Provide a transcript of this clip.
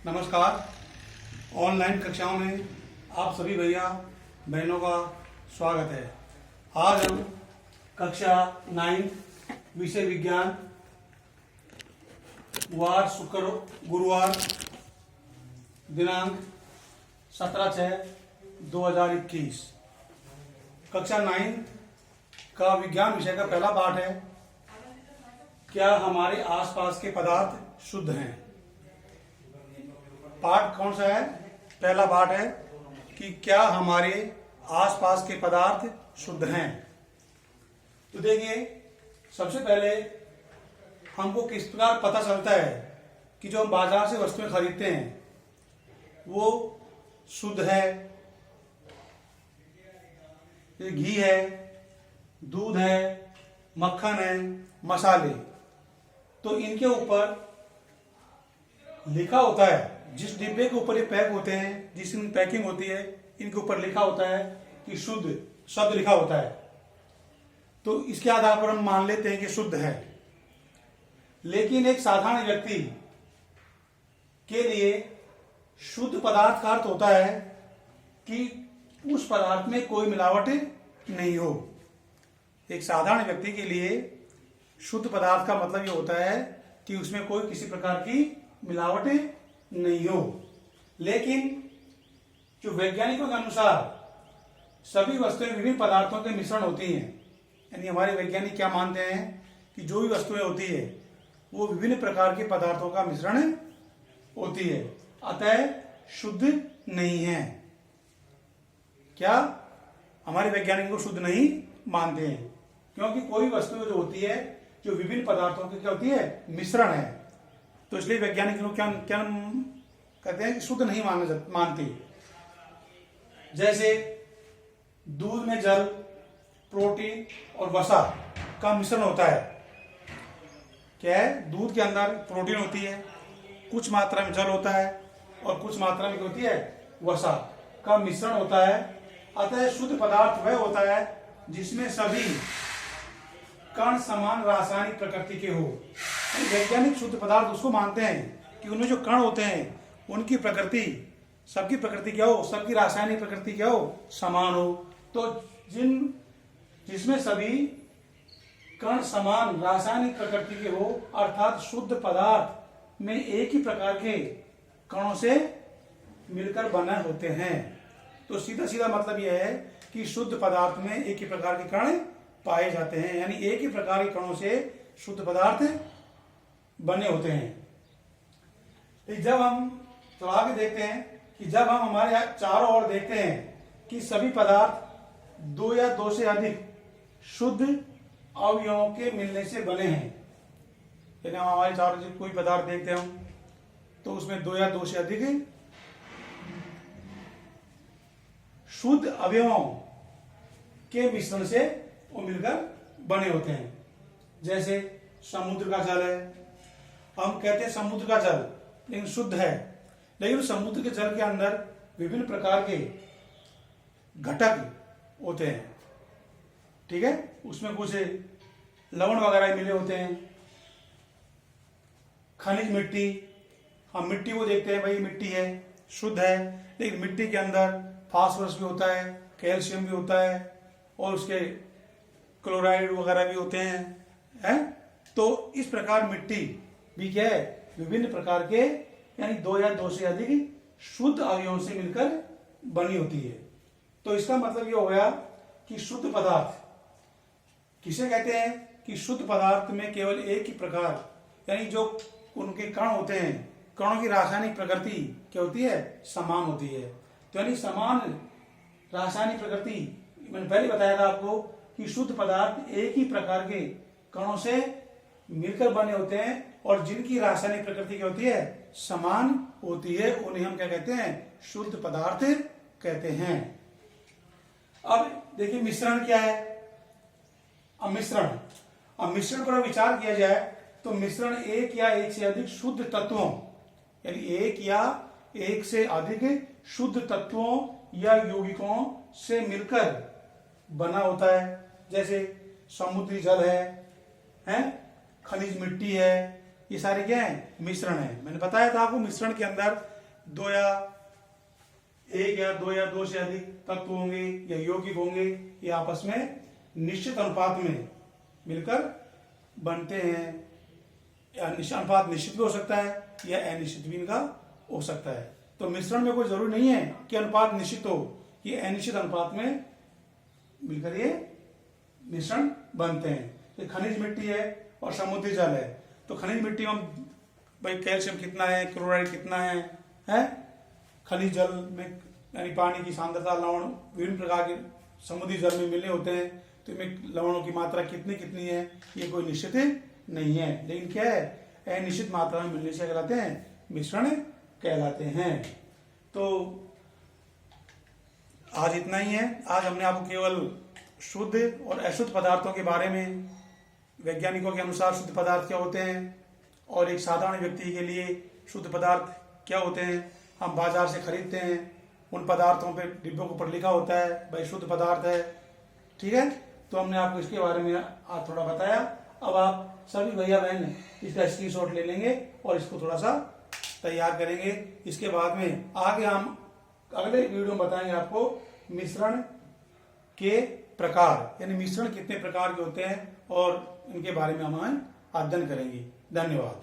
नमस्कार। ऑनलाइन कक्षाओं में आप सभी भैया बहनों का स्वागत है। आज हम कक्षा 9 विषय विज्ञान वार गुरुवार दिनांक 17/6/2021 कक्षा 9 का विज्ञान विषय का पहला पाठ है, क्या हमारे आसपास के पदार्थ शुद्ध हैं। पाठ कौन सा है? पहला पाठ है कि क्या हमारे आसपास के पदार्थ शुद्ध हैं। तो देखिए, सबसे पहले हमको किस प्रकार पता चलता है कि जो हम बाजार से वस्तुएं खरीदते हैं वो शुद्ध है। घी है, दूध है, मक्खन है, मसाले, तो इनके ऊपर लिखा होता है, जिस डिब्बे के ऊपर ये पैक होते हैं, जिस पैकिंग होती है, इनके ऊपर लिखा होता है कि शुद्ध शब्द लिखा होता है। तो इसके आधार पर हम मान लेते हैं कि शुद्ध है। लेकिन एक साधारण व्यक्ति के लिए शुद्ध पदार्थ का अर्थ होता है कि उस पदार्थ में कोई मिलावट नहीं हो। एक साधारण व्यक्ति के लिए शुद्ध पदार्थ का मतलब ये होता है कि उसमें कोई किसी प्रकार की मिलावट नहीं हो। लेकिन जो वैज्ञानिकों के अनुसार सभी वस्तुएं विभिन्न पदार्थों के मिश्रण होती हैं, यानी हमारे वैज्ञानिक क्या मानते हैं कि जो भी वस्तुएं होती है वो विभिन्न प्रकार के पदार्थों का मिश्रण होती है, अतः शुद्ध नहीं है। क्या हमारे वैज्ञानिक को शुद्ध नहीं मानते हैं, क्योंकि कोई वस्तु जो होती है जो विभिन्न पदार्थों की क्या होती है, मिश्रण है। तो इसलिए वैज्ञानिक लोग क्या क्या कहते हैं कि शुद्ध नहीं मानते। जैसे दूध में जल, प्रोटीन और वसा का मिश्रण होता है। क्या है? दूध के अंदर प्रोटीन होती है, कुछ मात्रा में जल होता है और कुछ मात्रा में क्या होती है, वसा का मिश्रण होता है। अतः शुद्ध पदार्थ वह होता है जिसमें सभी कण समान रासायनिक प्रकृति के हो। वैज्ञानिक शुद्ध पदार्थ उसको मानते हैं कि उनमें जो कण होते हैं उनकी प्रकृति, सबकी प्रकृति क्या हो, सबकी रासायनिक प्रकृति क्या हो, समान हो। तो जिसमें सभी कण समान रासायनिक प्रकृति के हो, अर्थात शुद्ध पदार्थ में एक ही प्रकार के कणों से मिलकर बने होते हैं। तो सीधा सीधा मतलब यह है कि शुद्ध पदार्थ में एक ही प्रकार के कण पाए जाते हैं, यानी एक ही प्रकार के कणों से शुद्ध पदार्थ बने होते हैं। जब हम तो आगे देखते हैं कि जब हम हमारे चारों ओर देखते हैं कि सभी पदार्थ दो या दो से अधिक शुद्ध अवयवों के मिलने से बने हैं, यानी हम हमारे चारों ओर कोई पदार्थ देखते हैं तो उसमें दो या दो से अधिक शुद्ध अवयवों के मिश्रण से वो मिलकर बने होते हैं। जैसे समुद्र का जल है, हम कहते हैं समुद्र का जल लेकिन शुद्ध है, लेकिन समुद्र के जल के अंदर विभिन्न प्रकार के घटक होते हैं। ठीक है, उसमें कुछ लवण वगैरह मिले होते हैं, खनिज मिट्टी, हम मिट्टी को देखते हैं, भाई मिट्टी है, शुद्ध है, लेकिन मिट्टी के अंदर फास्फोरस भी होता है, कैल्शियम भी होता है और उसके क्लोराइड वगैरह भी होते हैं। तो इस प्रकार मिट्टी भी क्या है, विभिन्न प्रकार के यानी दो या दो से अधिक शुद्ध अवयवों से मिलकर बनी होती है। तो इसका मतलब यह हो गया कि शुद्ध पदार्थ किसे कहते हैं कि शुद्ध पदार्थ में केवल एक ही प्रकार, यानी जो उनके कण होते हैं, कणों की रासायनिक प्रकृति क्या होती है, समान होती है। तो यानी समान रासायनिक प्रकृति, मैंने पहले बताया था आपको कि शुद्ध पदार्थ एक ही प्रकार के कणों से मिलकर बने होते हैं और जिनकी रासायनिक प्रकृति क्या होती है, समान होती है, उन्हें हम क्या कहते हैं, शुद्ध पदार्थ कहते हैं। अब देखिए मिश्रण क्या है। अब मिश्रण पर विचार किया जाए तो मिश्रण एक या एक से अधिक शुद्ध तत्वों, यानी एक या एक से अधिक शुद्ध तत्वों या यौगिकों से मिलकर बना होता है। जैसे समुद्री जल है, खनिज मिट्टी है, ये सारे क्या है, मिश्रण है। मैंने बताया था आपको मिश्रण के अंदर दो या एक या दो या दो से अधिक तत्व होंगे या यौगिक होंगे, ये आपस में निश्चित अनुपात में मिलकर बनते हैं। या निश्चित अनुपात निश्चित भी हो सकता है या अनिश्चित भी इनका हो सकता है। तो मिश्रण में कोई जरूरी नहीं है कि अनुपात निश्चित हो, ये अनिश्चित अनुपात में मिलकर ये मिश्रण बनते हैं। ये खनिज मिट्टी है और समुद्री जल है। तो खनिज मिट्टी में भाई कैल्शियम कितना है, क्लोराइड कितना है? खनिज जल में यानी पानी की सांद्रता, लवण विभिन्न प्रकार के समुद्री जल में मिलने होते हैं, तो इनमें लवणों की मात्रा कितनी कितनी है ये कोई निश्चित नहीं है, लेकिन क्या है अनिश्चित मात्रा में मिलने से कहलाते हैं मिश्रण कहलाते हैं। तो आज इतना ही है। आज हमने आपको केवल शुद्ध और अशुद्ध पदार्थों के बारे में, वैज्ञानिकों के अनुसार शुद्ध पदार्थ क्या होते हैं और एक साधारण व्यक्ति के लिए शुद्ध पदार्थ क्या होते हैं, हम बाजार से खरीदते हैं, उन पदार्थों पे डिब्बों के ऊपर लिखा होता है भाई शुद्ध पदार्थ है, ठीक है। तो हमने आपको इसके बारे में आज थोड़ा बताया। अब आप सभी भैया बहन इसका स्क्रीनशॉट ले लेंगे और इसको थोड़ा सा तैयार करेंगे। इसके बाद में आगे हम अगले वीडियो में बताएंगे आपको मिश्रण के प्रकार, यानी मिश्रण कितने प्रकार के होते हैं और इनके बारे में हम अध्ययन करेंगे। धन्यवाद।